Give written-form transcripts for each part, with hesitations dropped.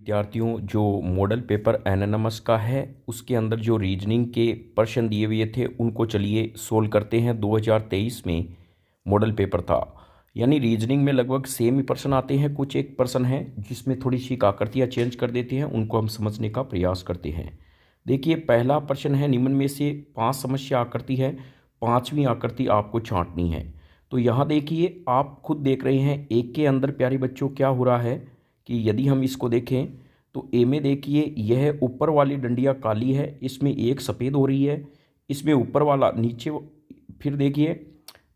विद्यार्थियों, जो model paper एनानमस का है उसके अंदर जो रीजनिंग के प्रश्न दिए हुए थे उनको चलिए सोल्व करते हैं। 2023 में मॉडल पेपर था, यानी रीजनिंग में लगभग सेम ही प्रश्न आते हैं। कुछ एक प्रश्न है जिसमें थोड़ी सी आकृतियाँ चेंज कर देते हैं, उनको हम समझने का प्रयास करते हैं। देखिए, पहला प्रश्न है, निम्न में से 5 समस्या आकृति है, 5वीं आकृति आपको छांटनी है। तो यहाँ देखिए, आप खुद देख रहे हैं एक के अंदर प्यारे बच्चों क्या हो रहा है कि यदि हम इसको देखें तो ए में देखिए, यह ऊपर वाली डंडियाँ काली है, इसमें एक सफ़ेद हो रही है, इसमें ऊपर वाला नीचे। फिर देखिए,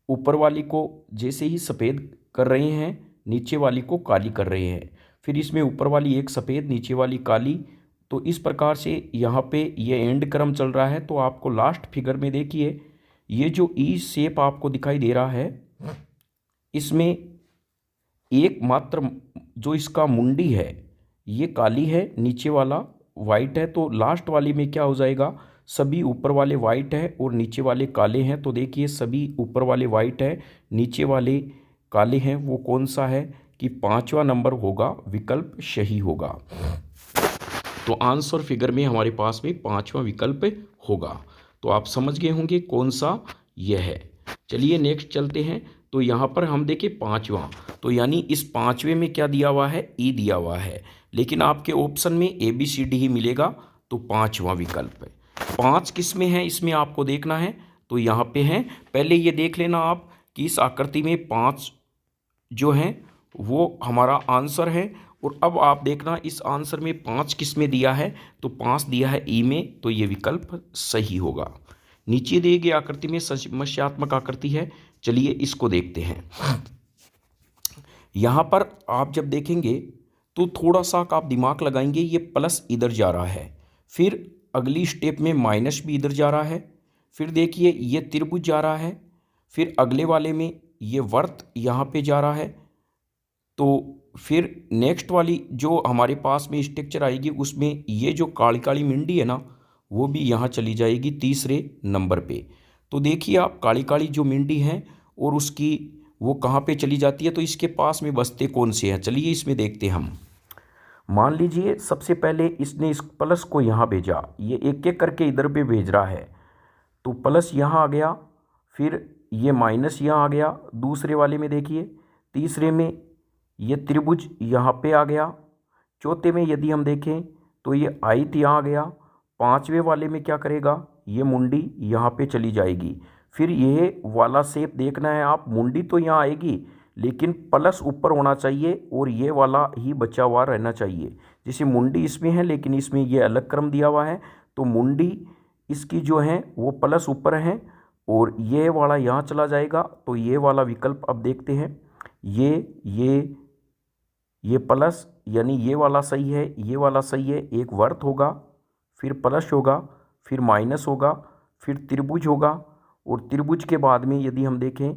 ऊपर वाली को जैसे ही सफ़ेद कर रहे हैं, नीचे वाली को काली कर रहे हैं। फिर इसमें ऊपर वाली एक सफ़ेद, नीचे वाली काली। तो इस प्रकार से यहाँ पे ये एंड क्रम चल रहा है। तो आपको लास्ट फिगर में देखिए, ये जो ई शेप आपको दिखाई दे रहा है, इसमें एक मात्र जो इसका मुंडी है ये काली है, नीचे वाला वाइट है। तो लास्ट वाली में क्या हो जाएगा, सभी ऊपर वाले वाइट है और नीचे वाले काले हैं। तो देखिए, सभी ऊपर वाले वाइट है, नीचे वाले काले हैं। वो कौन सा है कि 5वां नंबर होगा, विकल्प सही होगा। तो आंसर फिगर में हमारे पास में 5वां विकल्प होगा। तो आप समझ गए होंगे कौन सा यह है। चलिए नेक्स्ट चलते हैं। तो यहाँ पर हम देखें 5वां, तो यानी इस 5वें में क्या दिया हुआ है, ई दिया हुआ है, लेकिन आपके ऑप्शन में ABCD ही मिलेगा। तो 5वां विकल्प है। 5 किस में है, इसमें आपको देखना है। तो यहाँ पे है, पहले ये देख लेना आप कि इस आकृति में 5 जो हैं वो हमारा आंसर है। और अब आप देखना इस आंसर में 5 किस में दिया है, तो 5 दिया है ई में। तो ये विकल्प सही होगा। नीचे दिए गए आकृति में समस्यात्मक आकृति है, चलिए इसको देखते हैं। यहाँ पर आप जब देखेंगे तो थोड़ा सा आप दिमाग लगाएंगे, ये प्लस इधर जा रहा है, फिर अगली स्टेप में माइनस भी इधर जा रहा है, फिर देखिए ये त्रिभुज जा रहा है, फिर अगले वाले में ये वर्त यहाँ पे जा रहा है। तो फिर नेक्स्ट वाली जो हमारे पास में स्ट्रक्चर आएगी उसमें ये जो काली काली मिंडी है ना, वो भी यहाँ चली जाएगी तीसरे नंबर पे। तो देखिए आप, काली काली जो मिंडी है और उसकी वो कहाँ पे चली जाती है, तो इसके पास में बसते कौन से हैं, चलिए इसमें देखते हैं हम। मान लीजिए सबसे पहले इसने इस प्लस को यहाँ भेजा, ये एक एक करके इधर पे भेज रहा है। तो प्लस यहाँ आ गया, फिर ये माइनस यहाँ आ गया दूसरे वाले में। देखिए तीसरे में ये त्रिभुज यहाँ पे आ गया। चौथे में यदि हम देखें तो ये आयत यहाँ आ गया। 5वें वाले में क्या करेगा, ये मुंडी यहाँ पे चली जाएगी। फिर ये वाला शेप देखना है आप, मुंडी तो यहाँ आएगी लेकिन प्लस ऊपर होना चाहिए और ये वाला ही बचा हुआ रहना चाहिए। जैसे मुंडी इसमें है लेकिन इसमें ये अलग क्रम दिया हुआ है, तो मुंडी इसकी जो है वो प्लस ऊपर है और ये वाला यहाँ चला जाएगा। तो ये वाला विकल्प अब देखते हैं, ये प्लस, यानी ये वाला सही है, ये वाला सही है। एक वर्त होगा, फिर प्लस होगा, फिर माइनस होगा, फिर त्रिभुज होगा और त्रिभुज के बाद में यदि हम देखें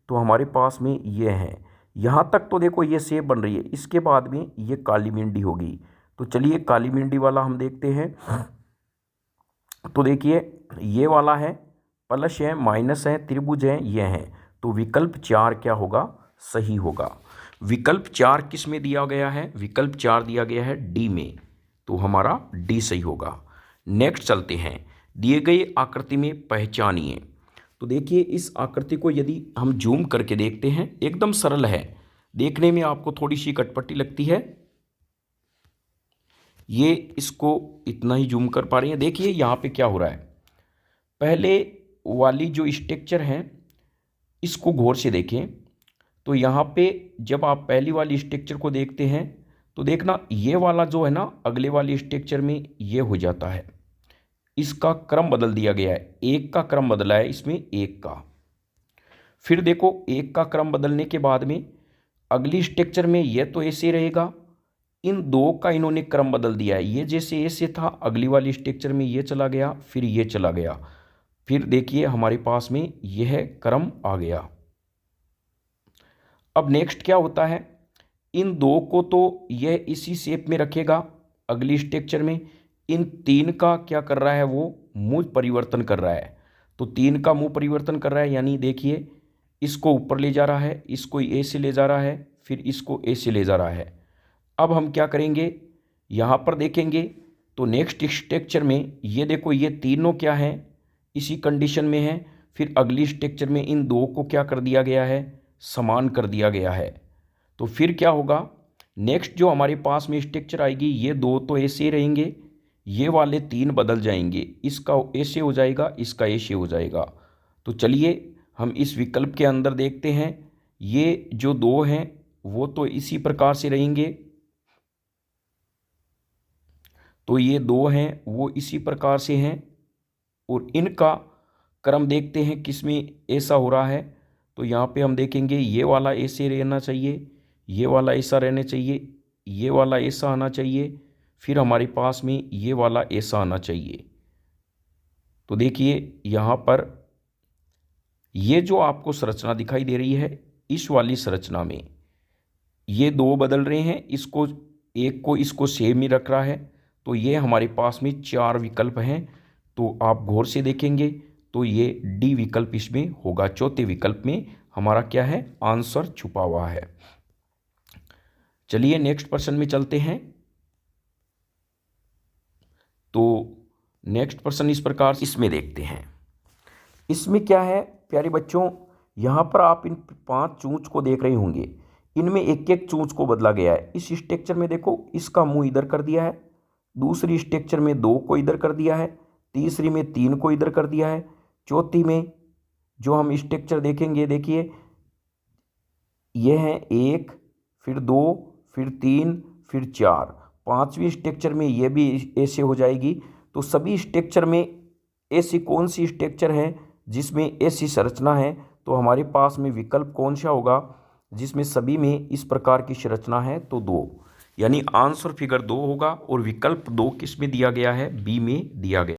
तो हमारे पास में ये है। यहाँ तक तो देखो ये शेप बन रही है, इसके बाद में ये काली मिंडी होगी। तो चलिए काली मिंडी वाला हम देखते हैं। तो देखिए ये वाला है, प्लस है, माइनस है, त्रिभुज है, ये है। तो विकल्प 4 क्या होगा, सही होगा। विकल्प 4 किस में दिया गया है, विकल्प 4 दिया गया है डी में। तो हमारा डी सही होगा। नेक्स्ट चलते हैं, दिए गए आकृति में पहचानिए। तो देखिए इस आकृति को यदि हम जूम करके देखते हैं, एकदम सरल है, देखने में आपको थोड़ी सी कटपटी लगती है। ये इसको इतना ही जूम कर पा रहे हैं। देखिए यहाँ पे क्या हो रहा है, पहले वाली जो स्ट्रक्चर है इसको गौर से देखें। तो यहाँ पे जब आप पहली वाली स्ट्रक्चर को देखते हैं तो देखना ये वाला जो है ना, अगले वाली स्ट्रक्चर में ये हो जाता है। इसका क्रम बदल दिया गया है, एक का क्रम बदला है इसमें, एक का। फिर देखो एक का क्रम बदलने के बाद में अगली स्ट्रक्चर में ये तो ऐसे रहेगा, इन दो का इन्होंने क्रम बदल दिया है। ये जैसे ऐसे था, अगली वाली स्ट्रक्चर में ये चला गया, फिर ये चला गया। फिर देखिए हमारे पास में यह क्रम आ गया। अब नेक्स्ट क्या होता है, इन दो को तो यह इसी शेप में रखेगा अगली स्ट्रक्चर में। इन 3 का क्या कर रहा है, वो मुंह परिवर्तन कर रहा है। तो 3 का मुंह परिवर्तन कर रहा है, यानी देखिए इसको ऊपर ले जा रहा है, इसको ए से ले जा रहा है, फिर इसको ए से ले जा रहा है। अब हम क्या करेंगे, यहाँ पर देखेंगे तो नेक्स्ट स्ट्रक्चर में ये देखो, ये तीनों क्या है, इसी कंडीशन में है। फिर अगली स्ट्रक्चर में इन दो को क्या कर दिया गया है, समान कर दिया गया है। तो फिर क्या होगा, नेक्स्ट जो हमारे पास में स्ट्रक्चर आएगी, ये दो तो ऐसे ही रहेंगे, ये वाले तीन बदल जाएंगे, इसका ऐसे हो जाएगा, इसका ऐसे हो जाएगा। तो चलिए हम इस विकल्प के अंदर देखते हैं, ये जो दो हैं वो तो इसी प्रकार से रहेंगे, तो ये दो हैं वो इसी प्रकार से हैं, और इनका क्रम देखते हैं किस में ऐसा हो रहा है। तो यहाँ पे हम देखेंगे ये वाला ऐसे रहना चाहिए, ये वाला ऐसा रहना चाहिए, ये वाला ऐसा आना चाहिए, फिर हमारे पास में ये वाला ऐसा आना चाहिए। तो देखिए यहाँ पर ये जो आपको संरचना दिखाई दे रही है, इस वाली संरचना में ये दो बदल रहे हैं, इसको एक को इसको सेम ही रख रहा है। तो ये हमारे पास में चार विकल्प हैं। तो आप गौर से देखेंगे तो ये डी विकल्प इसमें होगा, चौथे विकल्प में हमारा क्या है, आंसर छुपा हुआ है। चलिए नेक्स्ट प्रश्न में चलते हैं। तो नेक्स्ट प्रश्न इस प्रकार इसमें देखते हैं। इसमें क्या है प्यारे बच्चों, यहाँ पर आप इन 5 चूंच को देख रहे होंगे, इनमें एक एक चूंच को बदला गया है। इस स्ट्रक्चर में देखो, इसका मुंह इधर कर दिया है, दूसरी स्ट्रक्चर में 2 को इधर कर दिया है, तीसरी में 3 को इधर कर दिया है, चौथी में जो हम स्ट्रक्चर देखेंगे, देखिए ये है 1, फिर 2, फिर 3, फिर 4, पांचवी स्ट्रक्चर में ये भी ऐसे हो जाएगी। तो सभी स्ट्रक्चर में ऐसी कौन सी स्ट्रक्चर है जिसमें ऐसी संरचना है, तो हमारे पास में विकल्प कौन सा होगा जिसमें सभी में इस प्रकार की संरचना है, तो 2, यानी आंसर फिगर 2 होगा। और विकल्प 2 किस में दिया गया है, बी में दिया गया।